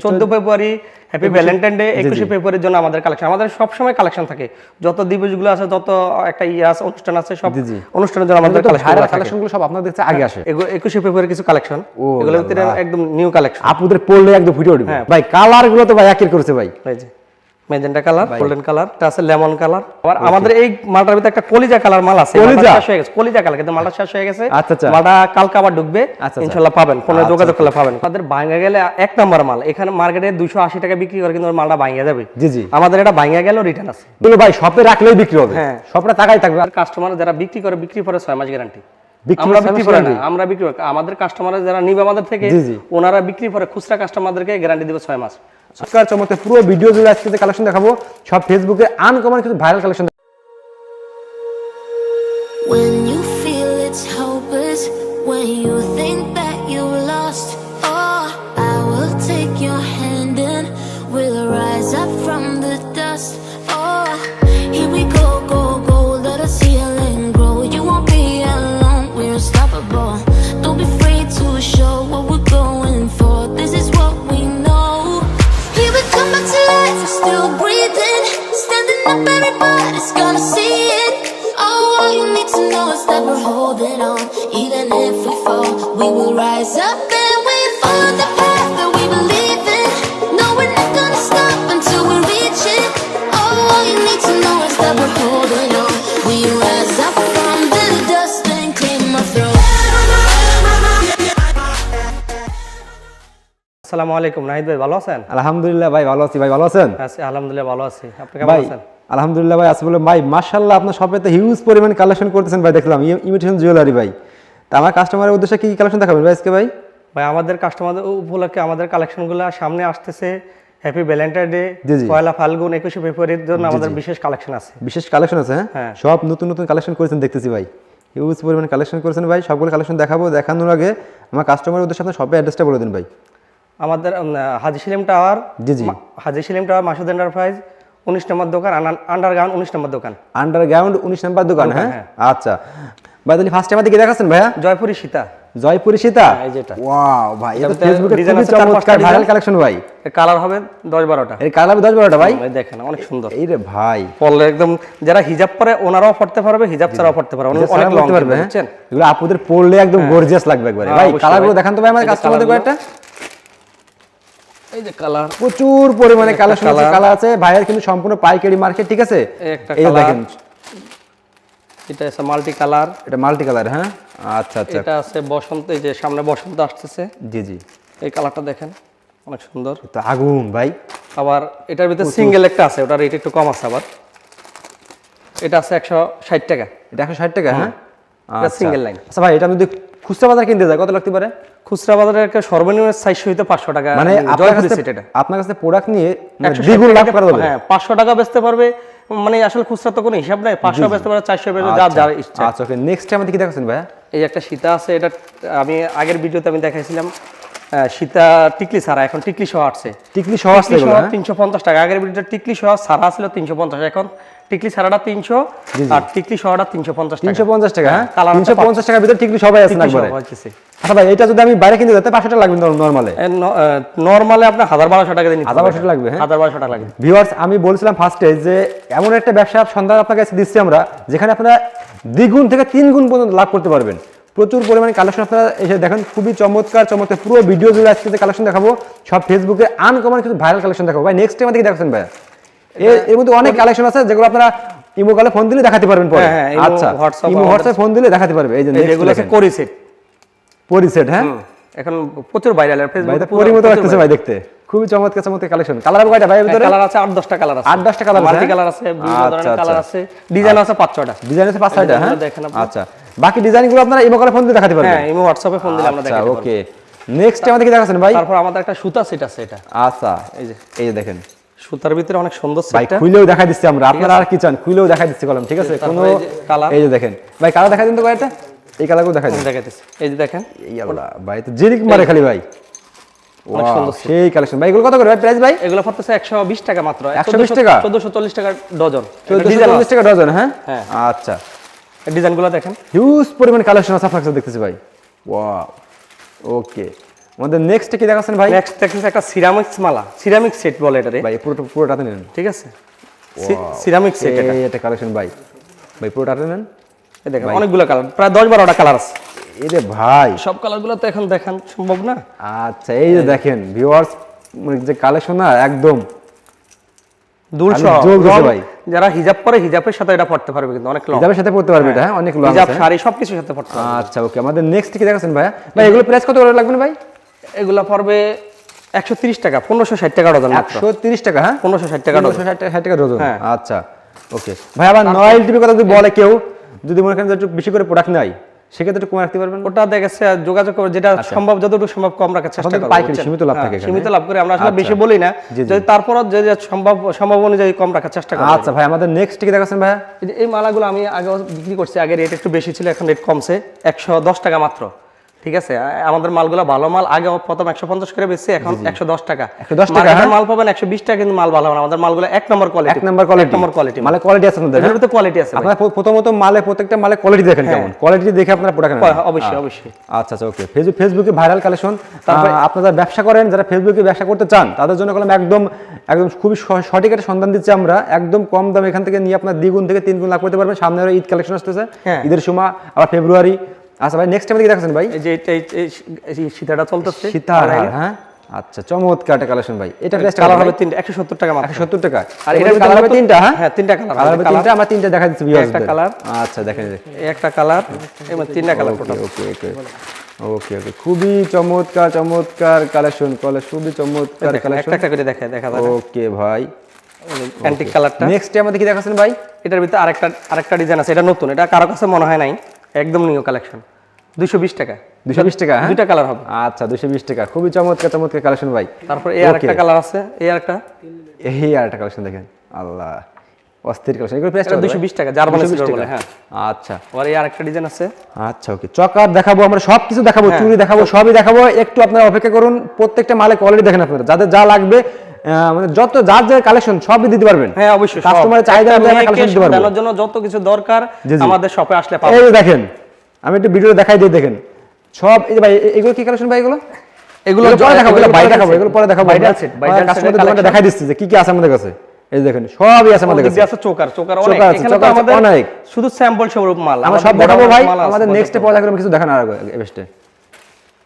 14 ফেব্রুয়ারি happy Valentine day, 21 ফেব্রুয়ারির জন্য আমাদের কালেকশন, আমাদের সব সময় কালেকশন থাকে। যত দিবসগুলো আছে, যত একটা আছে, অনুষ্ঠান আছে, সব অনুষ্ঠানের জন্য আমাদের কালেকশনগুলো সব আপনাদের কাছে আগে আসে। 21 ফেব্রুয়ারি কিছু কালেকশন, এগুলোর ভিতরে একদম নিউ কালেকশন, আপনাদের পড়লে একদম ফুটে উঠবে ভাই। কালারগুলো তো ভাই একের করেছে ভাই, এই যে ম্যাজেন্টা কালার, গোল্ডেন কালার, এটা আছে লেমন কালার। আবার আমাদের এই মালটার ভিতরে একটা কলিজা কালার মাল আছে, কলিজা শেষ হয়ে গেছে, কলিজা কালার, কিন্তু মালটা শেষ হয়ে গেছে। আচ্ছা, মালটা কালকে আবার ঢুকবে, ইনশাআল্লাহ পাবেন, ফোনে যোগাযোগ করলে পাবেন। আমাদের ভাঙা গেলে এক নাম্বার মাল, এখানে মার্কেটে 280 টাকা বিক্রি করে, কিন্তু মালটা ভাঙা যাবে। জি জি, আমাদের এটা ভাঙা গেল রিটার্ন আছে। বলে ভাই শপে রাখলেই বিক্রি হবে, হ্যাঁ শপটা টাকাই থাকবে। আর কাস্টমার যারা বিক্রি করে, বিক্রি পরে 6 মাস গ্যারান্টি। আমরা বিক্রি করে না, আমরা বিক্রি করে, আমাদের কাস্টমার যারা নিবে আমাদের থেকে, ওনারা বিক্রি করে খুচরা কাস্টমারদেরকে গ্যারান্টি দিবে 6 মাস। চমৎকার পুরো ভিডিও জুড়ে আজকে যে কালেকশন দেখাবো, সব ফেসবুকে আনকমন কিছু viral collection. When you feel it's hopeless, when you think that you've lost, oh, I will take your hand and we'll rise up from the dust. Oh, here we go, go, go, let us heal and grow. You won't be alone, we're unstoppable. Don't be afraid to show what we're going for. This is what we know. Here we come back to life, we're still breathing. Standing up, everybody's gonna see it. Oh, all you need to know is that we're holding on. Even if we fall, we will rise up and we follow the path that we believe in. No, we're not gonna stop until we reach it. Oh, all you need to know is that we're holding on. We rise up from the dust and claim our throne. আসসালামু আলাইকুম, নাহিদ ভাই ভালো আছেন? আলহামদুলিল্লাহ ভাই ভালো আছি। ভাই ভালো আছেন? আছি আলহামদুলিল্লাহ ভালো আছি, আপনি কেমন আছেন? আলহামদুলিল্লাহ ভাই, আসলে ভাই মাশাআল্লাহ আপনার শপে তো হিউজ পরিমাণ কালেকশন করতেছেন ভাই, দেখলাম ইমিটেশন জুয়েলারি ভাই। তা আমার কাস্টমারের উদ্দেশ্যে কি কালেকশন দেখাবেন ভাই আজকে ভাই? ভাই আমাদের কাস্টমারদের উপলক্ষে আমাদের কালেকশনগুলো সামনে আসতেছে, হ্যাপি ভ্যালেন্টাইন ডে, পয়লা ফাল্গুন, 21 ফেব্রুয়ারির জন্য আমাদের বিশেষ কালেকশন আছে। বিশেষ কালেকশন আছে? হ্যাঁ, সব নতুন নতুন কালেকশন করেছেন দেখতেছি ভাই, হিউজ পরিমাণ কালেকশন করেছেন ভাই। সবগুলো কালেকশন দেখাবো, দেখানোর আগে আমার কাস্টমারের উদ্দেশ্যে আপনার শপের অ্যাড্রেসটা বলে দিন ভাই। আমাদের হাজী সেলিম টাওয়ার, হাজী সেলিম টাওয়ার, মাসুদ এন্টারপ্রাইজ, 19 নম্বর দোকান, আন্ডারগ্রাউন্ড 19 নম্বর দোকান। আন্ডারগ্রাউন্ড 19 নম্বর দোকান, হ্যাঁ আচ্ছা ভাই। তাহলে ফার্স্ট টাইম আমাদেরকে দেখাচ্ছেন ভাইয়া? জয়পুরি সীতা। জয়পুরি সীতা, এই যেটা, ওয়াও ভাই, এটা ফেসবুকে ডিজাইন আছে, চমৎকার ভাইরাল কালেকশন ভাই। এর কালার হবে 10-12টা। এর কালার হবে 10-12টা ভাই, ভাই দেখেন অনেক সুন্দর। এই রে ভাই, পরলে একদম যারা হিজাব পরে ওনারাও পড়তে পারবে, হিজাব ছাড়াও পড়তে পারবে, অনেক লং পারবে, বুঝছেন? এগুলো আপুদের পরলে একদম গর্জিয়াস লাগবে একবারে ভাই। কালারগুলো দেখান তো ভাই আমাদের কাস্টমারদের কয়েকটা। এই যে কালার, প্রচুর পরিমাণে কালেকশন আছে, কালার আছে ভাইয়ের কিন্তু সম্পূর্ণ পাইকারি মার্কেট, ঠিক আছে? এই দেখেন, এটা আছে মাল্টি কালার, এটা মাল্টি কালার, হ্যাঁ আচ্ছা আচ্ছা। এটা আছে বসন্ত, এই যে সামনে বসন্ত আসতেছে, জি জি, এই কালারটা দেখেন অনেক সুন্দর, তো আগুন ভাই। আবার এটার ভিতরে সিঙ্গেল একটা আছে, ওটার রেট একটু কম আছে। আবার এটা আছে 160 টাকা, এটা 160 টাকা, হ্যাঁ এটা সিঙ্গেল লাইন। আচ্ছা ভাই, এটা যদি খুচরা বাজার কিনতে যায় কত লাগতে পারে? খুচরা বাজারে একটা সর্বনিম্ন 400 হইতে 500 টাকা, মানে আপনার কাছে প্রোডাক্ট নিয়ে দ্বিগুণ লাভ করা যাবে। হ্যাঁ 500 টাকা বেচতে পারবে, মানে আসলে খুচরা তো কোনো হিসাব নাই, 500 বেচতে পারে, 400 বেচতে, যার ইচ্ছা। আচ্ছা ওকে, নেক্সট টাইম কি দেখাচ্ছেন ভাই? এই একটা সীতা আছে, এটা আমি আগের ভিডিওতে আমি দেখাইছিলাম সীতা টিকলি ছাড়া, এখন টিকলি সহ আসছে। টিকলি সহ আসছে 350 টাকা। আগের ভিডিওতে টিকলি সহ ছাড়া ছিল 350, এখন টিকলি ছাড়াটা 300 আর টিকলি সহটা 350 টাকা। 350 টাকা, হ্যাঁ 350 টাকার ভিতরে টিকলি সবাই আছে না একবারে। আচ্ছা ভাই, এটা যদি আমি বাইরে কিনতে যেতে 500 টাকা লাগবে নরমালে? নরমালে আপনার 1000-1200 টাকা দিয়ে নিতে হবে। 1200 টাকা লাগবে, হ্যাঁ 1000-1200 টাকা লাগবে। ভিউয়ার্স, আমি বলছিলাম ফার্স্টে যে এমন একটা ব্যবসা সন্ধান আপনার কাছে দিচ্ছি আমরা, যেখানে আপনারা দ্বিগুণ থেকে 3 গুণ পর্যন্ত লাভ করতে পারবেন। প্রচুর পরিমাণে কালেকশন আপনারা এসে দেখেন, খুবই চমৎকার চমৎকার পুরো ভিডিও জুড়ে আজকে যে কালেকশন দেখাবো, সব ফেসবুকে আনকমন কিছু ভাইরাল কালেকশন দেখাবো ভাই। নেক্সট টাইম আমাদেরকে দেখাচ্ছেন ভাই, এর মধ্যে অনেক কালেকশন আছে যেগুলো আপনারা ইমো কলে ফোন দিলে দেখাতে পারবেন পরে। আচ্ছা, ইমো হোয়াটসঅ্যাপ ফোন দিলে দেখাতে পারবে। এই যে এগুলো আছে কোরি সেট, পরি সেট, হ্যাঁ এখন প্রচুর ভাইরাল আর ফেসবুকে পরি মতো লাগতেছে ভাই দেখতে, খুবই চমৎকার চমৎকার কালেকশন। কালার হবে কয়টা ভাই ভিতরে? কালার আছে 8-10টা কালার আছে, 8-10টা কালার আছে, মাল্টি কালার আছে, বিভিন্ন ধরনের কালার আছে, ডিজাইন আছে 5-6টা, ডিজাইন আছে 5-6টা, হ্যাঁ দেখেন আপনি। আচ্ছা, বাকি ডিজাইনগুলো আপনারা ইমো কলে ফোন দিলে দেখাতে পারবেন? হ্যাঁ, ইমো হোয়াটসঅ্যাপে ফোন দিলে আমরা দেখাতে পারবো। ওকে, নেক্সট টাইম আমাদেরকে দেখাচ্ছেন ভাই? তারপর আমাদের একটা সুতা সেট আছে, এটা আচ্ছা, এই যে দেখেন সুতার ভিতরে অনেক সুন্দর ভাই, সেটটা খুলেও দেখাই দিচ্ছি আমরা, আপনারা আর কি চান খুলেও দেখাই দিচ্ছি কলম, ঠিক আছে? কোনো কালার, এই যে দেখেন ভাই, কালার দেখাই দিন তো কয়টা, এই কালারগুলো দেখাই দিন। দেখাইতেছি, এই যে দেখেন, এই আল্লাহ ভাই, তো জিরিক মারে খালি ভাই, অনেক সুন্দর সেই কালেকশন ভাই। এগুলো কত করে ভাই প্রাইস ভাই? এগুলো পড়তেছে 120 টাকা মাত্র। 120 টাকা, 1440 টাকা ডজন, 1440 টাকা ডজন, হ্যাঁ আচ্ছা। এই ডিজাইনগুলো দেখেন, হিউজ পরিমাণ কালেকশন আছে আপনার কাছে দেখতেছি ভাই। ওয়াও, ওকে আমাদের নেক্সট কি দেখাচ্ছেন ভাই? নেক্সট দেখেন একটা সিরামিক্স মালা, সিরামিক সেট বলে এটারে ভাই পুরোটাতে নেন। ঠিক আছে, সিরামিক সেট এটা। এটা কালেকশন ভাই, ভাই পুরোটাতে নেন। এই দেখেন অনেকগুলো কালার, প্রায় 10-12টা কালার আছে। এই রে ভাই, সব কালারগুলো তো এখন দেখান সম্ভব না। আচ্ছা এই যে দেখেন ভিউয়ার্স, মানে যে কালেকশন না একদম দুল আমি সহ জোর দিতে রং, ভাই। যারা হিজাব পরে হিজাবের সাথে এটা পড়তে পারবে, কিন্তু অনেক লং, হিজাবের সাথে পড়তে পারবে এটা, হ্যাঁ অনেক লং হিজাব আছে। শাড়ি সবকিছুর সাথে পড়তে পারবে। আচ্ছা ওকে, আমাদের নেক্সট কি দেখাচ্ছেন ভাই? ভাই এগুলো প্রাইস কত করে লাগবে ভাই? এগুলা পড়বে 130 টাকা, 1560 টাকা ডজন মাত্র। 130 টাকা, হ্যাঁ 1560 টাকা ডজন। 1560 টাকা ডজন। হ্যাঁ। আচ্ছা ওকে ভাই, আবার নয়েল টিভি কথা যদি বলে কেউ, যদি মনে করেন যে একটু বেশি করে প্রোডাক্ট নাই, সেক্ষেত্রে একটু কমে রাখতে পারবেন? ওটা দেখেছে যোগাযোগ করে, যেটা সম্ভব যতটুকু সম্ভব কম রাখার চেষ্টা আপনাদের করব। পাইকারি বুঝছেন? সীমিত লাভ হ্যাঁ, থাকে এখানে। সীমিত লাভ করে আমরা আসলে আচ্ছা। বেশি বলি না, জি, জি। যদি তারপরও যে যে সম্ভব অনুযায়ী কম রাখার চেষ্টা করব। আচ্ছা ভাই, আমাদের নেক্সট কি দেখাচ্ছেন ভাই? এই মালাগুলো আমি আগে বিক্রি করছি, আগে রেট একটু বেশি ছিল, এখন রেট কমছে, 110 টাকা মাত্র। ঠিক আছে, আমাদের মালগুলো ভালো মাল, আগে প্রথম 150 করে বেচছি, এখন 110 টাকা। 110 টাকা, মার্কেটের হ্যাঁ? মাল পাবেন 120 টাকা, কিন্তু মাল ভালো না, আমাদের মালগুলো এক নম্বর কোয়ালিটি। এক নাম্বার কোয়ালিটি, নম্বর কোয়ালিটি, মানে কোয়ালিটি আছে আপনাদের, এর ভিতরে কোয়ালিটি আছে ভাই। আপনারা প্রথমত মালে প্রত্যেকটা মালে কোয়ালিটি দেখেন কেমন, কোয়ালিটি দেখে আপনারা প্রোডাক্ট নেন। অবশ্যই অবশ্যই। আচ্ছা আচ্ছা ওকে, ফেসবুকে ভাইরাল কালেকশন, আপনারা ব্যবসা করেন, যারা ফেসবুকে ব্যবসা করতে চান তাদের জন্য কলম একদম একদম খুবই সঠিক একটা সন্ধান দিচ্ছি আমরা, একদম কম দাম এখান থেকে নিয়ে আপনার 2 গুণ থেকে 3 গুণ লাভ করতে পারবেন। সামনে আরো ঈদ কালেকশন আসতেছে, হ্যাঁ। ঈদের সময় আবার ফেব্রুয়ারি। আচ্ছা ভাই নেক্সট টাইম কি দেখাচ্ছেন ভাই? এই যে এই সীতাটা চলতেছে, সীতার হার, হ্যাঁ আচ্ছা চমৎকার একটা কালেকশন ভাই। এটা প্রাইস কালার হবে 3টা, 170 টাকা মাত্র। 170 টাকা। আর আর এটার এটা কালার হবে 3টা, হ্যাঁ হ্যাঁ 3টা কালার কালার হবে 3টা, আমরা 3টা দেখা দিচ্ছি ভিউয়ার্স। একটা কালার, আচ্ছা দেখেন এই একটা কালার, এবং 3টা কালার টোটাল। ওকে ওকে ওকে ওকে, খুবই চমৎকার চমৎকার কালেকশন, খুবই চমৎকার কালেকশন। একটা করে দেখা যায়। ওকে ভাই, অ্যান্টিক কালারটা। নেক্সট আমাদের কি দেখাচ্ছেন ভাই? এটার ভিতরে আরেকটা ডিজাইন আছে, এটা নতুন, এটা কারো কাছে মনে হয় নাই, একদম নিউ কালেকশন, 220 টাকা। 220 টাকা, হ্যাঁ দুইটা কালার হবে। আচ্ছা 220 টাকা, খুবই চমৎকার চমৎকার কালেকশন ভাই। তারপর এই আরেকটা কালার আছে, এই আরেকটা, এই আরেকটা কালেকশন দেখেন, আল্লাহ অস্থির কালেকশন। এগুলো প্রাইস 220 টাকা, জার্মানি সিলভার বলে, হ্যাঁ। আচ্ছা আর এই আরেকটা ডিজাইন আছে। আচ্ছা ওকে, চকার দেখাবো আমরা, সবকিছু দেখাবো, চুড়ি দেখাবো, সবই দেখাবো, একটু আপনারা অপেক্ষা করুন। প্রত্যেকটা মালে কোয়ালিটি দেখেন আপনারা, যাদের যা লাগবে মানে যত যার যার কালেকশন সবই দিতে পারবেন। হ্যাঁ অবশ্যই, কাস্টমারের চাহিদা অনুযায়ী আমরা কালেকশন দিতে পারবো। জানার জন্য যত কিছু দরকার জি, জি। আমাদের শপে আসলে পাবেন। এই যে দেখেন, আমি একটু ভিডিওতে দেখাই দিই, দেখেন সব। এই যে ভাই এগুলো কি কালেকশন ভাই? এগুলো এগুলো পরে দেখাবো, এগুলো বাইরে দেখাবো, এগুলো পরে দেখাবো। ভাইরাল সেট, কাস্টমারদের দোকানটা দেখাই দিচ্ছি যে কি কি আছে আমাদের কাছে। এই যে দেখেন সবই আছে আমাদের কাছে। আছে চোকার অনেক, চোকার আছে, এখানে তো চোকার আছে আমাদের অনেক। শুধু স্যাম্পল স্বরূপ মাল আমরা সব দেখাবো ভাই, আমাদের নেক্সট পরে দেখাবো, কিছু দেখানো আর বেস্টে।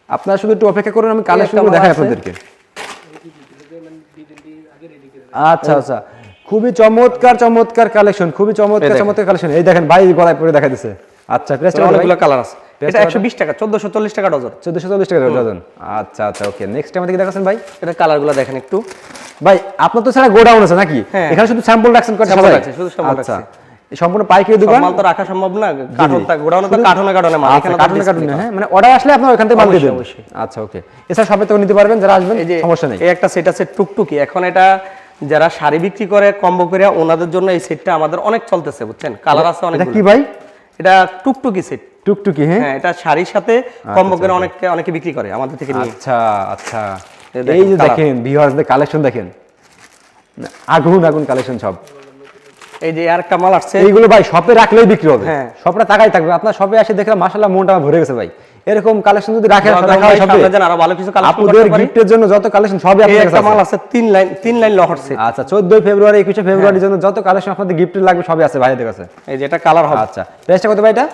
আপনারা শুধু একটু অপেক্ষা করুন, আমি কালেকশনগুলো দেখাই আপনাদেরকে। আচ্ছা আচ্ছা, খুবই চমৎকার চমৎকার কালেকশন, খুবই চমৎকার চমৎকার কালেকশন। এই দেখেন ভাই গলায় পরে দেখা দিচ্ছে। আচ্ছা প্রাইসটা অনেকগুলো কালার আছে, এটা 120 টাকা, 1440 টাকা ডজন। 1440 টাকা ডজন। আচ্ছা আচ্ছা ওকে, নেক্সট আমাদের কি দেখাচ্ছেন ভাই? এটা কালারগুলো দেখেন একটু ভাই। আপনার তো ছাড়া গোডাউন আছে নাকি? হ্যাঁ। এখানে শুধু স্যাম্পল রাখছেন কত স্যাম্পল সবাই? আছে, শুধু স্যাম্পল আচ্ছা, রাখছি। এই সম্পূর্ণ পাইকারি সব দোকান। মাল তো রাখা সম্ভব না, কার্টন থাকে গোডাউনে, তো কার্টনে মাল, এখানে তো কার্টুনে কার্টুনে, হ্যাঁ মানে অর্ডার আসলে আপনারা ওখান থেকে মাল দিয়ে দেবেন। অবশ্যই। আচ্ছা ওকে, এছাড়া সবাই তো নিতে পারবেন যারা আসবেন, এই যে সমস্যা নেই। এই একটা সেট আছে টুকটুকি, এখন এটা যারা শাড়ি বিক্রি করে কম্বো করে, ওনাদের জন্য এই সেটটা আমাদের অনেক চলতেছে, বুঝছেন। কালার আছে অনেক। এটা কি ভাই? এটা টুকটুকি সেট, টুকটুকি, হ্যাঁ হ্যাঁ, এটা শাড়ির সাথে কম্বো করে অনেকে বিক্রি করে আমাদের থেকে নিয়ে। আচ্ছা আচ্ছা, এই দেখেন এই যে colour। দেখেন ভিউয়ার্সদের কালেকশন দেখেন, আগুন আগুন কালেকশন সব। এই যে আরেকটা মাল আসছে, এইগুলো ভাই শপে রাখলেই বিক্রি হবে, হ্যাঁ। শপটা তাকাই থাকবে। আপনার শপে এসে দেখলে মাশাআল্লাহ মনটা আমার ভরে গেছে ভাই। এরকম কালেকশন যদি রাখেন সামনে যেন আরো ভালো কিছু কালেকশন আপুদের করতে পারি। গিফটের জন্য যত কালেকশন সবই এই আপনাদের একটা কাছে মাল আছে। আছে 3 লাইন লহর সেট। আচ্ছা 14 ফেব্রুয়ারি 21 ফেব্রুয়ারির জন্য যত কালেকশন আপনাদের গিফটের লাগবে সবই আছে ভাইদের কাছে। এই যে এটা কালার হবে। আচ্ছা প্রাইসটা কত ভাই এটা?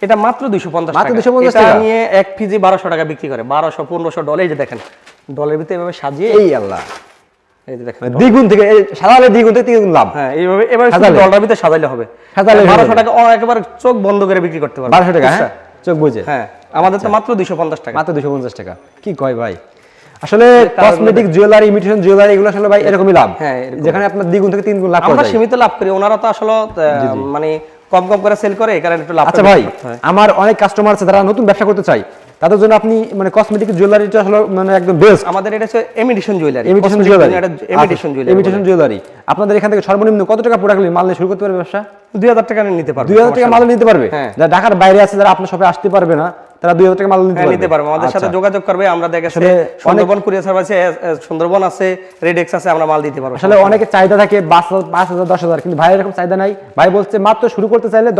এটা মাত্র 250 টাকা। মাত্র 250 এটা টাকা? নিয়ে 1 পিজি 1200 টাকা বিক্রি করে, 1200 1500 ডলার। এই যে দেখেন ডলারের ভিতরে এভাবে সাজিয়ে, এই আল্লাহ, এই যে দেখেন দ্বিগুণ থেকে সাজালে দ্বিগুণ থেকে তিনগুণ লাভ। হ্যাঁ, এইভাবে এবারে সাজালে? ডলারের ভিতরে সাজাইলে হবে। সাজালে 1200 টাকা একেবারে চোখ বন্ধ করে বিক্রি করতে পারবে। 1200 টাকা, হ্যাঁ চোখ বুঝে। হ্যাঁ, আমাদের তো মাত্র 250 টাকা। মাত্র 250 টাকা। কি কয় ভাই, আসলে কসমেটিক জুয়েলারি, ইমিটেশন জুয়েলারি এগুলো আসলে ভাই এরকমই লাভ। হ্যাঁ, এরকম। যেখানে আপনার দ্বিগুণ থেকে তিনগুণ লাভ করা আমরা যায়। সীমিত লাভ করি, ওনারা তো আসলে মানে কম করে সেল করে, এই কারণে একটু লাভ। আচ্ছা ভাই, আমার অনেক কাস্টমার আছে যারা নতুন ব্যবসা করতে চায়, তাদের জন্য আপনি মানে কসমেটিক জুয়েলারিটা আসলে মানে একদম বেস্ট। আমাদের এটা হচ্ছে imitation jewellery. Imitation jewellery, imitation jewellery, imitation jewellery. আপনাদের এখান থেকে সর্বনিম্ন কত টাকা প্রোডাক্ট মাল নিয়ে শুরু করতে পারবে ব্যবসা? 2000 টাকা নিতে পারবে। 2000 টাকা মাল নিতে পারবে। হ্যাঁ। যারা ঢাকার বাইরে আছে, যারা আপনার শপে আসতে পারবে না, তারা 2000 টাকা মাল নিতে পারবে, আমাদের সাথে যোগাযোগ করবে। আমরা দেখেছি সুন্দরবন কুরিয়ার সার্ভিস সুন্দরবন আছে, রেডেক্স আছে, আমরা মাল দিতে পারবো। আসলে অনেকে চাহিদা থাকে 5000 10,000, কিন্তু ভাই এরকম চাহিদা নাই। ভাই বলছে মাত্র শুরু করতে চাইলে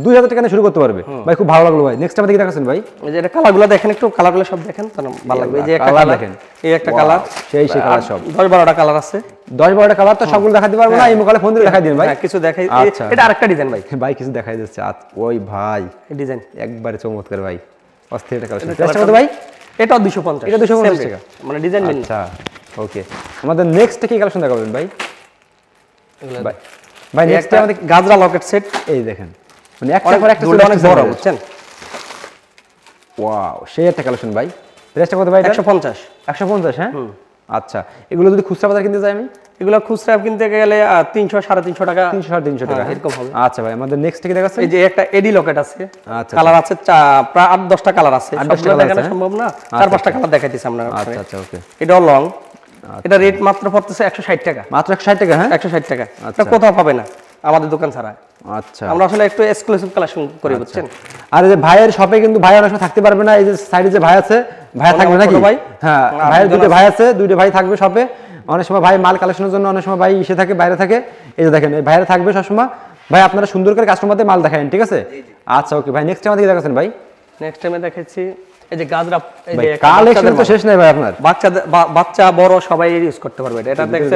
2000 টাকা দিয়ে শুরু করতে পারবে। ভাই খুব ভালো লাগলো ভাই। নেক্সট টাইম দেখে দেখাচ্ছেন ভাই, এই যে এটা কালারগুলো দেখেন, একটু কালারগুলো সব দেখেন, তাহলে ভালো লাগবে। এই যে একটা কালার দেখেন, এই একটা কালার, সেই কালার সব 10-12টা কালার আছে। 10-12টা কালার তো সবগুলো দেখাতে পারবো না, ইমো কলে ফোন দিয়ে দেখাই দিন ভাই। কিছু দেখাই, এটা আরেকটা ডিজাইন ভাই। ভাই কিছু দেখাই যাচ্ছে, ওই ভাই এই ডিজাইন একবারে চমৎকার ভাই, অস্থির একটা কালেকশন। প্রাইসটা কত ভাই? এটা 250, এটা 250 টাকা, মানে ডিজাইন মিল। আচ্ছা ওকে, আমাদের নেক্সট কি কালেকশন দেখাবেন ভাই? ভাই ভাই নেক্সট আমাদের গাজরা লকেট সেট, এই দেখেন, মানে একটা পর একটা অনেক বড়, বুঝছেন? ওয়াও, সেই একটা কালেকশন ভাই। প্রাইসটা কত ভাই? 150। 150, হ্যাঁ। আচ্ছা, এগুলো যদি খুচরা বাজার কিনতে যাই আমি, এগুলো খুচরা কিনতে গেলে 300-350 টাকা, 300-350 টাকা এরকম হবে। আচ্ছা ভাই, আমাদের নেক্সট কি দেখাচ্ছেন? এই যে একটা এডি লকেট আছে, আচ্ছা, কালার আছে প্রায় 8-10টা কালার আছে, 8-10টা সবগুলো কালার দেখানো আছে, সম্ভব না, 4-5টা কালার দেখাইতেছি আমরা। আচ্ছা আচ্ছা ওকে, এটাও লং, এটা রেট মাত্র পড়তেছে 160 টাকা, মাত্র 160 টাকা, হ্যাঁ 160 টাকা। এটা কোথাও পাবে না আমাদের দোকান ছাড়া। আচ্ছা, আমরা আসলে একটু এক্সক্লুসিভ কালেকশন করি, বুঝছেন? আর এই যে ভাইয়ের শপে কিন্তু ভাই অনেক সময় থাকতে পারবে না, এই যে সাইডে যে ভাই আছে, ভাই থাকবে নাকি ভাই? হ্যাঁ, ভাইয়ের দুটো ভাই আছে, দুটো ভাই থাকবে শপে। অনেক সময় ভাই মাল কালেকশনের জন্য অনেক সময় ভাই এসে থাকে, বাইরে থাকে। এই যে দেখেন, এই ভাইরা থাকবে সবসময়। ভাই আপনারা সুন্দর করে কাস্টমারদের মাল দেখাবেন, ঠিক আছে? আচ্ছা ওকে ভাই, নেক্সট টাইম আমাদের দেখাচ্ছেন ভাই। নেক্সট টাইমে দেখাচ্ছি এই যে গাজরা, এই যে কালেকশন তো শেষ নাই ভাই আপনার। বাচ্চা বড় সবাই ইউজ করতে পারবে। এটা দেখতে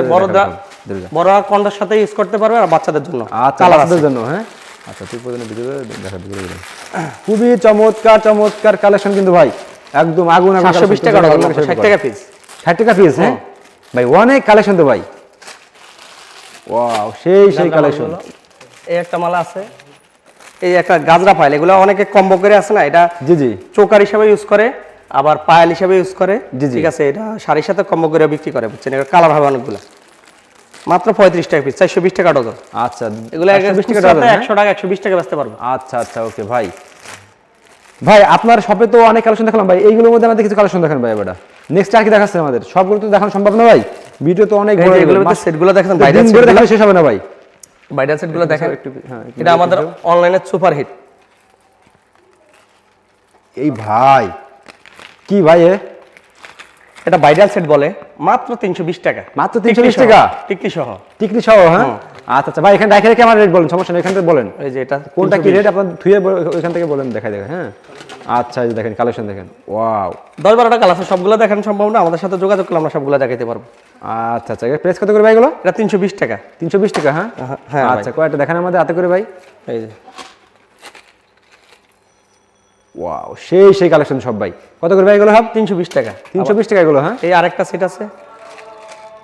বড় কন্ডার সাথে ইউজ করতে পারবে, আর বাচ্চাদের জন্য কালারদের জন্য, হ্যাঁ। আচ্ছা তুই প্রথমে ভিডিও দেখা দিবি। খুবই চমৎকার চমৎকার কালেকশন কিন্তু ভাই, একদম আগুন আগুন। 720 টাকা, 60 টাকা পিস, 60 টাকা পিস, হ্যাঁ ভাই অনেক কালেকশন তো ভাই। ওয়াও, সেই কালেকশন। এই একটা মালা আছে, এই একটা গাজরা পাইল, এগুলো অনেকে কম্বো করে আছে না, এটা জি জি চোকার হিসেবে ইউজ করে, আবার পায়াল হিসেবে ইউজ করে, জি জি, ঠিক আছে? এটা শাড়ির সাথে কম্বো করে বিক্রি করে, বুঝছেন? এটা কালার হবে অনেকগুলো, মাত্র 35 টাকা পিস, 420 টাকা ডজন। আচ্ছা, এগুলো 120 টাকা ডজন, 100 টাকা 120 টাকা বেচতে পারবো। আচ্ছা আচ্ছা ওকে ভাই। ভাই আপনার শপে তো অনেক কালেকশন দেখলাম ভাই, এইগুলোর মধ্যে আমাদের কিছু কালেকশন দেখেন ভাই। এবারে নেক্সট আর কি দেখাচ্ছেন আমাদের? সবগুলো তো দেখানো সম্ভব না ভাই, ভিডিও তো অনেক বড়। এগুলোর মধ্যে সেটগুলো দেখেন, বাইরে সেট দেখালে শেষ হবে না ভাই। ভাইরাল সেটগুলো দেখেন, এটা আমাদের অনলাইনে সুপার হিট। এই ভাই কি ভাই, এটা ভাইরাল সেট বলে, মাত্র 320 টাকা, মাত্র 320 টাকা, টিকলি সহ। টিকলি সহ, হ্যাঁ। আচ্ছা আচ্ছা ভাই, এখানে রেখে রেখে আমার রেট বলেন, সমস্যা নেই, এখান থেকে বলেন। এই যে এটা কোনটা কি রেট আপনার থুয়ে ওইখান থেকে বলেন, দেখাই দেখেন, হ্যাঁ। আচ্ছা এই যে দেখেন কালেকশন দেখেন, ওয়াও, 10-12টা কালার আছে, সবগুলো দেখানো সম্ভব না, আমাদের সাথে যোগাযোগ করলে আমরা সবগুলো দেখাইতে পারবো। আচ্ছা আচ্ছা, প্রেস কত করে ভাই এগুলো? এটা 320 টাকা। 320 টাকা, হ্যাঁ হ্যাঁ। আচ্ছা, কয়টা দেখেন আমাদের হাতে করে ভাই। এই যে ওয়াও, সেই কালেকশন সব ভাই। কত করে ভাই এগুলো? সব 320 টাকা। 320 টাকা এগুলো, হ্যাঁ। এই আরেকটা সেট আছে,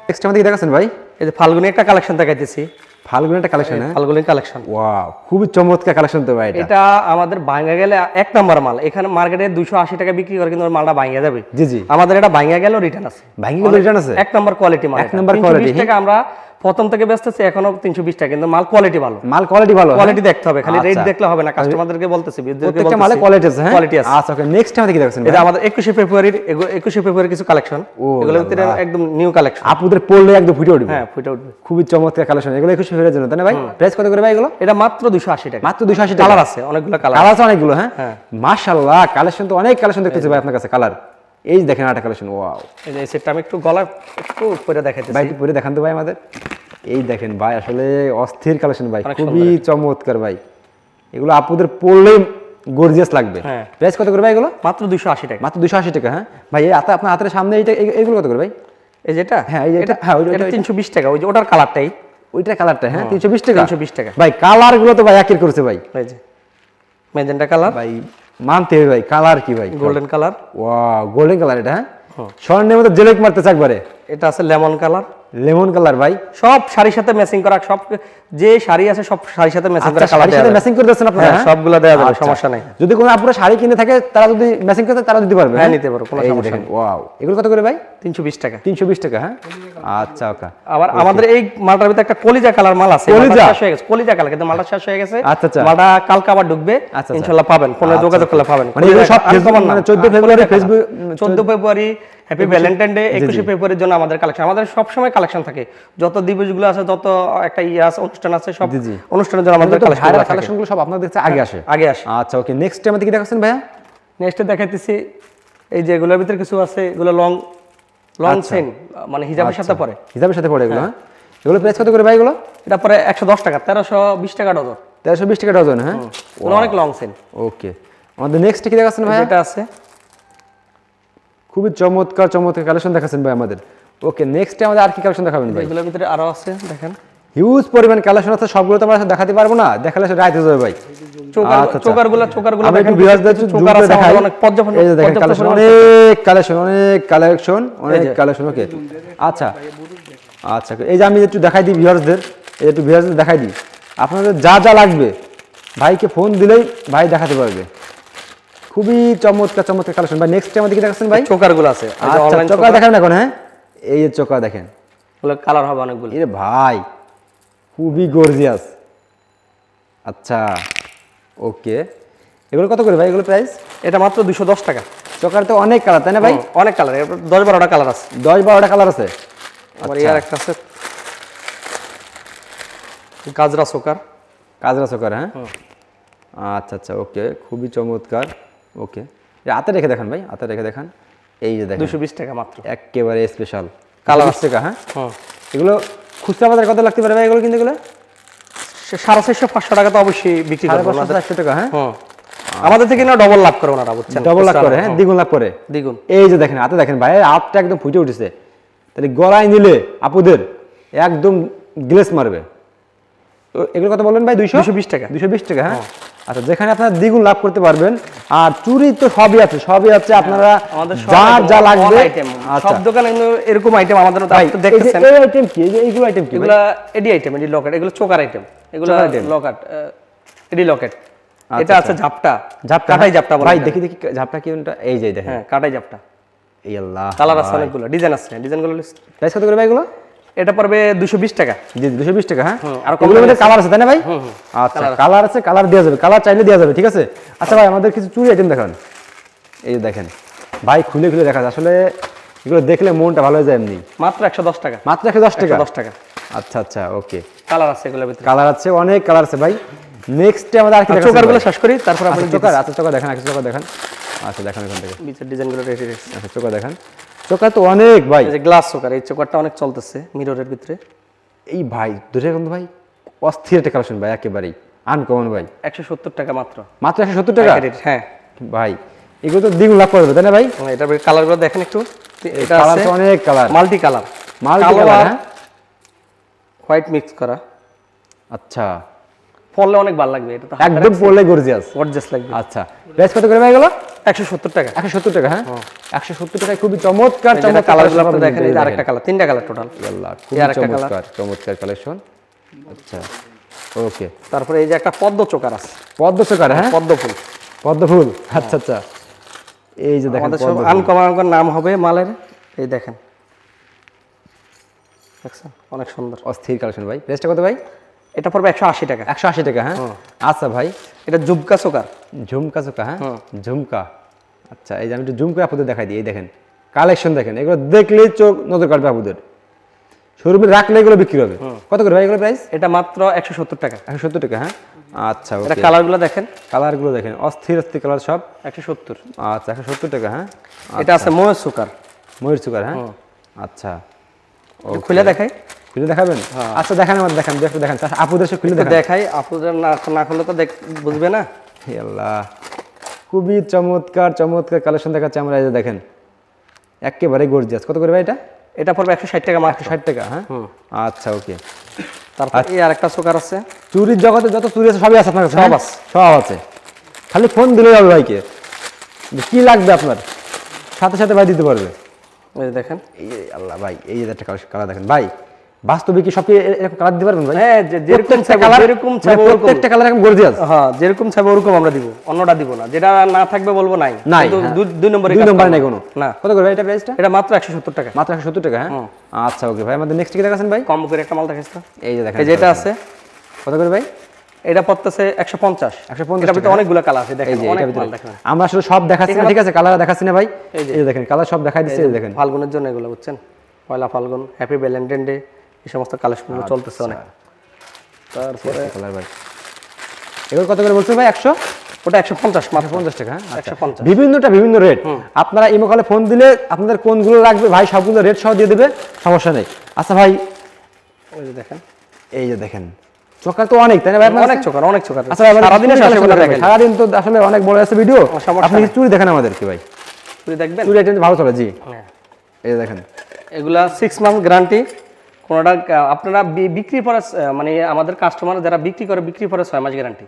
নেক্সট আমাদের কি দেখাচ্ছেন ভাই? এই যে ফাল্গুনি একটা কালেকশন দেখাইতেছি, ফাল্গুনি একটা কালেকশন, হ্যাঁ, ফাল্গুনি কালেকশন। ওয়াও, খুবই চমৎকার কালেকশন তো ভাই। এটা আমাদের ভাঙা গেলে এক নাম্বার মাল, এখানে মার্কেটে 280 টাকা বিক্রি করে, কিন্তু মালটা ভাঙা যাবে। জি জি, আমাদের এটা ভাঙা গেল, রিটার্ন আছে, ভাঙি গেল, রিটার্ন আছে, এক নাম্বার কোয়ালিটি মাল, এক নাম্বার কোয়ালিটি। 320 টাকা আমরা প্রথম থেকে বেচতেছি, এখনো 320 টাকা, কিন্তু মাল কোয়ালিটি ভালো, মাল কোয়ালিটি ভালো, কোয়ালিটি দেখতে হবে, খালি রেট দেখলে হবে না। কাস্টমারদেরকে বলতেছি, প্রত্যেকটা মালে কোয়ালিটি আছে, হ্যাঁ, কোয়ালিটি আছে। আচ্ছা ওকে, নেক্সট আমাদের কি দেখাচ্ছেন? এটা আমাদের 21 ফেব্রুয়ারির 21 ফেব্রুয়ারি কিছু কালেকশন, এগুলোর ভিতরে একদম নিউ কালেকশন, আপনাদের পড়লে একদম ফুটে উঠবে। হ্যাঁ, ফুটে উঠবে, খুবই চমৎকার কালেকশন এগুলো 21 ফেব্রুয়ারির জন্য, তাই না ভাই? প্রাইস কত করে ভাই এগুলো? এটা মাত্র 280 টাকা, মাত্র 280 টাকা। কালার আছে অনেকগুলো, কালার আছে অনেকগুলো, হ্যাঁ। মাশাআল্লাহ, কালেকশন তো অনেক কালেকশন দেখতেছি ভাই আপনার কাছে। কালার এই যে দেখেন একটা কালেকশন, ওয়াও। এই যে সেটটা আমি একটু গলা একটু উপরে দেখাইতেছি ভাই, একটু পরে দেখান তো ভাই আমাদের। এই দেখেন ভাই, আসলে অস্থির কালেকশন ভাই, খুবই চমৎকার ভাই। এগুলো আপনাদের পরলেই গর্জিয়াস লাগবে। প্রাইস কত করে ভাই এগুলো? মাত্র 280 টাকা, মাত্র 280 টাকা, হ্যাঁ ভাই। এই আপনার হাতের সামনে এইটা, এগুলো কত করে ভাই? এই যেটা, হ্যাঁ এটা, হ্যাঁ এটা 320 টাকা, ওই যে ওটার কালারটাই, ওইটার কালারটা, হ্যাঁ 320 টাকা। 320 টাকা ভাই, কালার গুলো তো ভাই একের করেছে ভাই। এই যে ম্যাজেন্টা কালার ভাই, মানতে হবে ভাই, কালার কি ভাই, golden colour, wow, golden colour এটা, হ্যাঁ। স্বর্ণের মতো জেলেক মারতেছে একবারে। এটা আছে লেমন কালার, লেমন কালার ভাই, সব শাড়ির সাথে ম্যাচিং করা, সব যে শাড়ি আছে সব শাড়ির সাথে ম্যাচিং করা, শাড়ির সাথে ম্যাচিং করে দিচ্ছেন আপনারা? হ্যাঁ, সবগুলো দেওয়া যাবে, সমস্যা নাই। যদি কোনো আপুরা শাড়ি কিনে থাকে, তারা যদি ম্যাচিং করতে, তারা দিতে পারবে, হ্যাঁ, নিতে পারো, কোনো সমস্যা নেই। ওয়াও, এগুলো কত করে ভাই? 320 টাকা। 320 টাকা, হ্যাঁ। আচ্ছা ওকে। আবার আমাদের এই মালটার ভিতরে একটা কলিজা কালার মাল আছে, কলিজা শেষ হয়ে গেছে, কলিজা কালার, কিন্তু মালটা শেষ হয়ে গেছে। আচ্ছা আচ্ছা, মালটা কালকে আবার ঢুকবে, ইনশাআল্লাহ পাবেন, ফোনে যোগাযোগ করলে পাবেন। মানে এগুলো সব মানে 14 ফেব্রুয়ারি ফেসবুক, 14 ফেব্রুয়ারি হ্যাপি ভ্যালেন্টাইন ডে, 21 ফেব্রুয়ারির জন্য আমাদের কালেকশন, আমাদের সব সময় কালেকশন থাকে, যত দিবসগুলো আছে, যত একটা আছে, অনুষ্ঠান আছে, সব অনুষ্ঠানের জন্য আমাদের কালেকশনগুলো সব আপনাদের কাছে আগে আসে। আগে আসে। আচ্ছা ওকে, নেক্সট আমাদের কি দেখাচ্ছেন ভাইয়া? নেক্সটে দেখাইতেছি এই যে এগুলোর ভিতরে কিছু আছে, এগুলো লং চেন, মানে হিজাবের সাথে পরে। হিজাবের সাথে পড়ে এগুলো, হ্যাঁ? এগুলো প্রাইস কত করে ভাই এগুলো? এটা পরে 110 টাকা, 1320 টাকা ডজন। 1320 টাকা ডজন, হ্যাঁ? এগুলো অনেক লং চেন। ওকে, আমাদের নেক্সট কি দেখাচ্ছেন ভাই? এটা আছে খুবই চমৎকার কালেকশন দেখাচ্ছেন ভাই আমাদের। ওকে, নেক্সটে আমাদের আর কি কালেকশন দেখাবেন ভাই? এগুলোর ভিতরে আরো আছে, দেখেন হিউজ পরিমাণ কালেকশন আছে, সবগুলো তো আমরা দেখাতে পারবো না, দেখালে সেটা রাইতে যাবে ভাই। চোকারগুলো আমি একটু ভিউয়ারদের চোকার আছে দেখাই। অনেক পর্যাপ্ত, এই যে দেখেন কালেকশন, অনেক কালেকশন। ওকে, আচ্ছা, এই যে আমি একটু দেখাই দিই ভিউয়ারদের, দেখাই দিই আপনাদের যা যা লাগবে ভাইকে ফোন দিলেই ভাই দেখাতে পারবে। খুবই চমৎকার কালেকশন ভাই। নেক্সট আমাদের কি দেখাচ্ছেন ভাই? চোকারগুলো আছে, আচ্ছা, চোকার দেখাবেন এখন, হ্যাঁ? এই যে চোকার দেখেন, ওগুলো কালার হবে অনেকগুলো। এরে ভাই খুবই গর্জিয়াস। আচ্ছা, ওকে, এগুলো কত করে ভাই এগুলো প্রাইস? এটা মাত্র 210 টাকা। চোকার তো অনেক কালার, তাই না ভাই? অনেক কালার, 10-12টা কালার আছে। 10-12টা কালার আছে। আবার ইয়ার একটা আছে গাজরা চোকার। হ্যাঁ? আচ্ছা, ওকে, খুবই চমৎকার। ওকে, হাতে রেখে দেখান ভাই, হাতে রেখে দেখান। এই যে দেখেন 220 টাকা মাত্র, একেবারে স্পেশাল কালার 20 টাকা, হ্যাঁ? এগুলো খুচরা বাজারে কত লাগতে পারে ভাই এগুলো কিন্তু? এগুলো 450-500 টাকা তো অবশ্যই বিক্রি করবে। 450-500 টাকা, হ্যাঁ? আমাদের থেকে না ডবল লাভ করে ওনারা, বুঝছেন? ডবল লাভ করে, হ্যাঁ, দ্বিগুণ লাভ করে। দ্বিগুণ। এই যে দেখেন হাতে দেখেন ভাই, হাতটা একদম ফুটে উঠেছে। তাহলে গলায় নিলে আপুদের একদম গ্লেস মারবে। তো এগুলো কত বললেন ভাই? 220 টাকা। 220 টাকা, হ্যাঁ? আচ্ছা, যেখানে আপনারা দ্বিগুণ লাভ করতে পারবেন। আর চুরি তো সবই আছে আপনারা যা লাগবে। সব দোকানে এরকম আইটেম আমাদের দেখতেছেন। এই আইটেম কি? এইগুলো আইটেম কি? এগুলো এডি আইটেম, এডি লকেট, এগুলো চোকার আইটেম, এগুলো লকেট, এডি লকেট। এটা আছে ঝাপটা, কাটাই ঝাপটা বলে ভাই। দেখি ঝাপটা কি কোনটা? এই যে দেখেন, হ্যাঁ, কাটাই ঝাপটা। এই আল্লাহ, কালার আছে অনেকগুলো, ডিজাইন আছে, ডিজাইনগুলো প্রাইস কত করে ভাই এগুলো? এটা পড়বে 220 টাকা। জি, 220 টাকা, হ্যাঁ? আর এগুলোর মধ্যে কালার আছে, তাই না ভাই? আচ্ছা, কালার আছে, কালার দেওয়া যাবে, কালার চাইলে দেওয়া যাবে, ঠিক আছে? আচ্ছা ভাই, আমাদের কিছু চুড়ি আইটেম দেখান। এই যে দেখেন ভাই, খুলে দেখা যায়, আসলে এগুলো দেখলে মনটা ভালো হয়ে যায় এমনি। মাত্র 110 টাকা। মাত্র 110 টাকা? 110 টাকা। আচ্ছা, ওকে, কালার আছে এগুলোর ভিতরে, কালার আছে, অনেক কালার আছে ভাই। নেক্সটে আমাদের আর কি দেখাচ্ছেন? চোকারগুলো শেষ করি, তারপর আপনি চোকার। আচ্ছা, চোকার দেখেন, চোকার দেখেন। আচ্ছা, দেখেন এখান থেকে নিচের ডিজাইনগুলো রেডি রেডি। আচ্ছা, চোকার দেখেন। চোকার তো অনেক ভাই। এই যে গ্লাস চোকার, এই চোকারটা অনেক চলতেছে মিররের ভিতরে। এই ভাই দুটো কিন্তু ভাই অস্থির একটা কালেকশন ভাই, একেবারেই আনকমন ভাই। 170 টাকা মাত্র। মাত্র 170 টাকা? হ্যাঁ ভাই, এগুলো তো দ্বিগুণ লাভ করবে, তাই না ভাই? এটার কালারগুলো দেখেন একটু। এটা কালার আছে তো অনেক কালার, মাল্টি কালার, হ্যাঁ? হোয়াইট মিক্স করা। আচ্ছা, পরলে অনেক ভালো লাগবে, এটা তো একদম পরলে গর্জিয়াস লাগবে। আচ্ছা, প্রাইস কত করে ভাই এগুলো? 170 টাকা। 170 টাকা, হ্যাঁ? 170 টাকায় খুবই চমৎকার কালারগুলো আপনি দেখেন। এই আরেকটা কালার, তিনটা কালার টোটাল। আল্লাহ, খুবই চমৎকার কালেকশন। আচ্ছা, ওকে, তারপরে এই যে একটা পদ্ম চোকার আছে। পদ্ম চোকার, হ্যাঁ? পদ্ম ফুল। আচ্ছা, এই যে দেখেন, আনকমন নাম হবে মালের। এই দেখেন, অনেক সুন্দর, অস্থির কালেকশন ভাই। প্রাইসটা কত ভাই? এটা পড়বে 180 টাকা। 180 টাকা, হ্যাঁ? আচ্ছা ভাই, এটা ঝুমকা চোকার। ঝুমকা চোকা, হ্যাঁ? ঝুমকা। আচ্ছা, এই যে আমি একটু জুম করে আপনাদের দেখাই দিই। এই দেখেন কালেকশন, দেখেন এগুলো দেখলেই চোখ নজর কাটবে আপনাদের। শোরুমে রাখলে এগুলো বিক্রি হবে। কত করে ভাই এগুলো প্রাইস? এটা মাত্র 170 টাকা। 170 টাকা, হ্যাঁ? আচ্ছা, এটা কালারগুলো দেখেন, কালারগুলো দেখেন, অস্থির কালার সব। 170। আচ্ছা, 170 টাকা, হ্যাঁ? এটা আছে ময়ূর চোকার। ময়ূর চোকার, হ্যাঁ? আচ্ছা, খুলে দেখাই। খুলে দেখাবেন? আচ্ছা, দেখান, আমার দেখান, দেখেন আপুদের সব খুলে দেখাই। আপুদের না খুলে তো বুঝবে না। হে আল্লাহ, খুবই চমৎকার কালেকশন দেখাচ্ছে আমরা। এই যে দেখেন, একেবারে গর্জিয়াস। কত করে ভাই এটা? এটা পড়বে 160 টাকা মাত্র। 160 টাকা, হ্যাঁ? আচ্ছা, ওকে। তারপর এই আরেকটা চোকার আছে। চুরির জগতে যত চুরি আছে সবই আছে আপনার কাছে? সব আছে, খালি ফোন দিলেই হবে ভাইকে। কি লাগবে আপনার, সাথে ভাই দিতে পারবে। এই যে দেখেন, এই আল্লাহ ভাই, এই যে একটা কালার দেখেন ভাই। বাস্তবে কি সব এরকম কালার দিতে পারবেন ভাই? হ্যাঁ, যেরকম চাইবো প্রত্যেকটা কালার এরকম গর্জিয়াস। হ্যাঁ, যেরকম চাইবো ওরকম আমরা দিব, অন্যটা দিব না। যেটা না থাকবে বলবো নাই। কিন্তু 2 নম্বরে নাই কোনো না। কত করে ভাই এটা প্রাইসটা? এটা মাত্র 170 টাকা। মাত্র 170 টাকা, হ্যাঁ? আচ্ছা, ওকে ভাই, আমাদের নেক্সট কি দেখাচ্ছেন ভাই? কম করে একটা মাল দেখাচ্ছি। এই যে দেখেন, এই যেটা আছে। কত করে ভাই? এটা পড়তেছে 150। এটার ভিতরে অনেকগুলো কালার আছে, দেখেন অনেক মাল দেখেন। আমরা আসলে সব দেখাচ্ছি না, ঠিক আছে? কালার দেখাচ্ছি না ভাই। এই যে দেখেন, কালার সব দেখাই দিচ্ছি। এই দেখেন, ফাল্গুনের জন্য এগুলো, বুঝছেন? পয়লা ফাল্গুন, হ্যাপি ভ্যালেন্টাইন ডে, এই সমস্ত কালেকশনগুলো চলতেছে অনেক। তারপরে কালার ভাই, এগুলো কত করে বলছেন ভাই? ওটা 150 মাত্র 50 টাকা, হ্যাঁ? আচ্ছা। 150। বিভিন্নটা বিভিন্ন রেট। আপনারা ইমো কলে ফোন দিলে আপনাদের কোনগুলো লাগবে ভাই সবগুলো রেট সহ দিয়ে দেবে, সমস্যা নেই। আচ্ছা ভাই, ওই যে দেখেন, এই যে দেখেন চোকার তো অনেক, তাই না ভাই? আপনার অনেক কাছে? চোকার, অনেক চোকার। আচ্ছা ভাই, সারাদিনে চুরি শেষ করে দেখান, দেখাই। সারাদিন তো আসলে অনেক বড় আছে ভিডিও, সমস্যা আপনি নেই। চুরি দেখেন আমাদেরকে ভাই, চুরি দেখবেন। চুরি আইটেম ভালো চলে, জি। হ্যাঁ। এই যে দেখেন, এগুলা 6 মান্থ গ্যারান্টি। কোনটা আপনারা বিক্রি পরে মানে আমাদের কাস্টমার যারা বিক্রি করে, বিক্রি পরে 6 মাস গ্যারান্টি।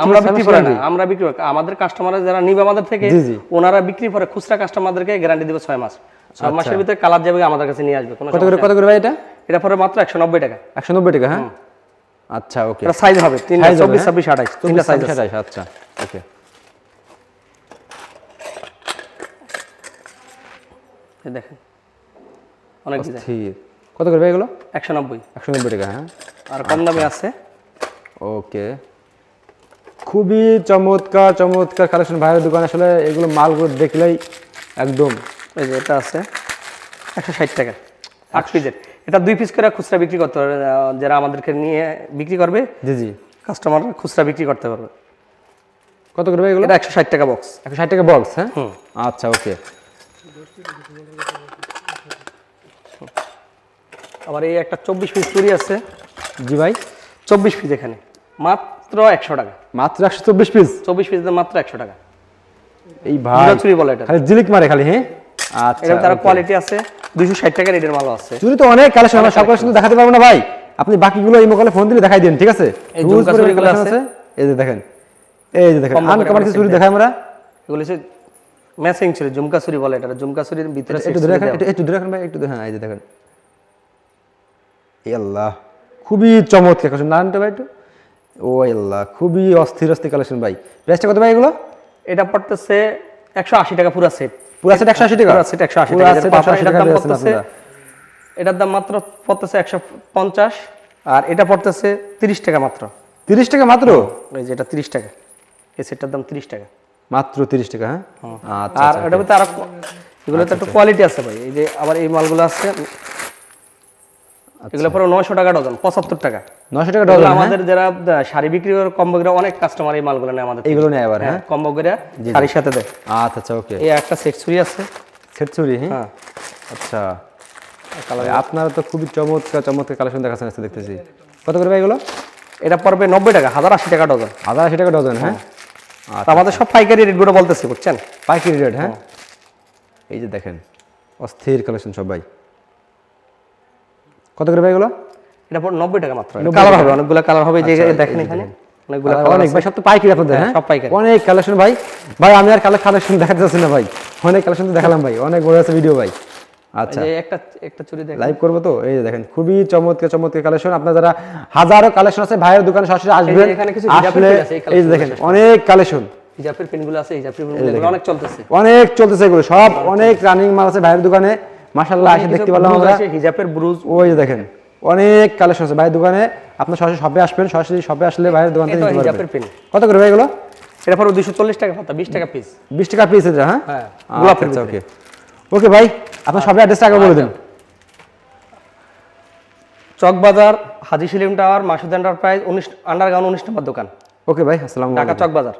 আমরা বিক্রি করে না, আমরা বিক্রি করি। আমাদের কাস্টমার যারা নিবে আমাদের থেকে, জি, জি। ওনারা বিক্রি পরে খুচরা কাস্টমারদেরকে গ্যারান্টি দিবে 6 মাস। 6 মাসের ভিতরে কালার যাবে, আমাদের কাছে নিয়ে আসবে। কোনো কত করে, কত করে ভাই এটা? এটা পরে মাত্র 190 টাকা। 190 টাকা, হ্যাঁ? আচ্ছা, ওকে। এটা সাইজ হবে 3, Size হবে, 24, 26, 28 তিনটা সাইজ আছে। 27, আচ্ছা, ওকে। এই দেখেন, অনেক ডিজাইন। ঠিক। কত করে ভাই এগুলো? 190। 190 টাকা, হ্যাঁ? আর কম দামে আছে। ওকে, খুবই চমৎকার চমৎকার কালেকশন ভাইয়ের দোকানে। আসলে এগুলো মালগুলো দেখলেই একদম, এই যে এটা আছে 160 টাকা 8 পিসের। এটা 2 পিস করে খুচরা বিক্রি করতে পারবে, যারা আমাদেরকে নিয়ে বিক্রি করবে, জি জি। কাস্টমার খুচরা বিক্রি করতে পারবে। কত করে ভাই এগুলো? এটা 160 টাকা বক্স। 160 টাকা বক্স, হ্যাঁ? আচ্ছা, ওকে। আবার এই একটা 24 পিস চুড়ি আছে, জি ভাই, 24 পিস এখানে মাত্র 100 টাকা। মাত্র 124 পিস? 24 পিস মাত্র 100 টাকা। এই ভাই জুড়া চুড়ি বলে এটা। খালি জিলিক মারে খালি, হ্যাঁ? আচ্ছা, এটা তার okay। কোয়ালিটি আছে, 260 টাকা রেটের মালও আছে। চুরি তো অনেক কালেকশন, আমরা সব কালেকশন দেখাতে পারবো না ভাই, আপনি বাকিগুলো ইমো কলে ফোন দিলে দেখাই দিন, ঠিক আছে? এই Rules ঝুমকা করে চুড়িগুলো collection আছে। এই যে দেখেন, এই যে দেখেন কম দামে আনকমন কিছু চুরি collection দেখাই আমরা। এগুলো হচ্ছে ম্যাচিং চুড়ি, ঝুমকা চুড়ি বলে এটা। ঝুমকা চুড়ির ভিতরে একটু ধরে রাখেন, একটু ধরে রাখেন ভাই, একটু, হ্যাঁ, এই যে দেখেন, এই আল্লাহ, খুবই চমৎকার কালেকশন। নানটা ভাই একটু, ও আল্লাহ, খুবই অস্থির অস্থির কালেকশন ভাই। প্রাইসটা কত ভাই এগুলো? এটা পড়তেছে 180 টাকা পুরো সেট। পুরো সেট 180 টাকা? পুরো সেট 180 পুরো টাকা। set এটার 180 টাকা দাম দিয়েছেন পড়তেছে, আপনারা। এটার দাম মাত্র পড়তেছে 150, আর এটা পড়তেছে 30 টাকা মাত্র। 30 টাকা মাত্র? এই যে এটা 30 টাকা, এই সেটটার দাম 30 টাকা মাত্র 30 টাকা, হ্যাঁ? আচ্ছা, আর এটার ভিতরে আরো এগুলোতে একটু কোয়ালিটি আছে ভাই। এই যে আবার এই মালগুলো আছে, এগুলো পুরো 900 টাকা ডজন, 75 টাকা। 900 টাকা এগুলো ডজন, হ্যাঁ? আমাদের যারা শাড়ি বিক্রি করে কম্বো করে, অনেক কাস্টমার এই মালগুলো নেয় আমাদের থেকে। এইগুলো নেয় আবার, হ্যাঁ? কম্বো করে শাড়ির সাথে দেয়। আচ্ছা, আচ্ছা, ওকে। এই একটা সেট চুড়ি আছে। সেট চুরি, হ্যাঁ? হ্যাঁ, আচ্ছা, ভাই, আপনারা তো খুবই চমৎকার চমৎকার কালেকশন দেখাচ্ছেন আজকে, দেখতেছি। কত করে ভাই এগুলো? এটা পড়বে 90 টাকা, 1080 টাকা ডজন। 80 টাকা ডজন, হ্যাঁ? তো আমাদের সব পাইকারি রেটগুলো বলতেছি, বুঝছেন? পাইকারি রেট, হ্যাঁ? এই যে দেখেন, অস্থির কালেকশন সব ভাই। কত করে ভাই এগুলো? এটা পড়বে 90 টাকা মাত্র। 90 কালার টাকা। হবে, অনেকগুলো কালার হবে। যে আচ্ছা, দেখেন এই যে এখানে দেখেন। অনেকগুলো আর কালার অনেক ভাই, সব তো পাইকারি আপনাদের, হ্যাঁ, হ্যাঁ? সব পাইকারি। অনেক কালেকশন ভাই। ভাই আমি আর কালেকশন দেখাতে চাচ্ছি না ভাই, অনেক কালেকশন তো দেখালাম ভাই, অনেক বড় আছে ভিডিও ভাই। আচ্ছা, যে একটা চুড়ি দেখেন, লাইভ করবো তো। এই যে দেখেন, খুবই চমৎকার চমৎকার কালেকশন। আপনার যারা হাজারো কালেকশন আছে, ভাইয়ের দোকানে সরাসরি আসবেন। এখানে কিছু হিজাবের আসলে pin আছে, এই এই যে দেখেন, অনেক কালেকশন, হিজাবের পিনগুলো আছে, হিজাবের পিনগুলো অনেক চলতেছে। অনেক চলতেছে এগুলো সব, অনেক রানিং মাল আছে ভাইয়ের দোকানে। মাশাআল্লাহ, এসে দেখতে পারলাম আমরা। হিজাবের ব্রুজ, ওই যে দেখেন, অনেক কালেকশন আছে ভাইয়ের দোকানে। আপনার সরাসরি শপে আসবেন, সরাসরি শপে আসলে ভাইয়ের দোকান থেকে এটা নিতে হিজাবের পারবেন। পিন। কত করে ভাই এগুলো? এটা পড়বে 240 টাকা পাতা, 20 টাকা পিস। 20 টাকা পিস এটা, হ্যাঁ? হ্যাঁ, গোলাপের, ওকে ওকে ভাই, আপনার শপের অ্যাড্রেসটা আগে বলে দিন। Chawkbazar, Haji Selim tower, Masud enterprise, 19 underground 19 নম্বর দোকান, ওকে ভাই, আসসালামু ঢাকা আলাইকুম। চকবাজার।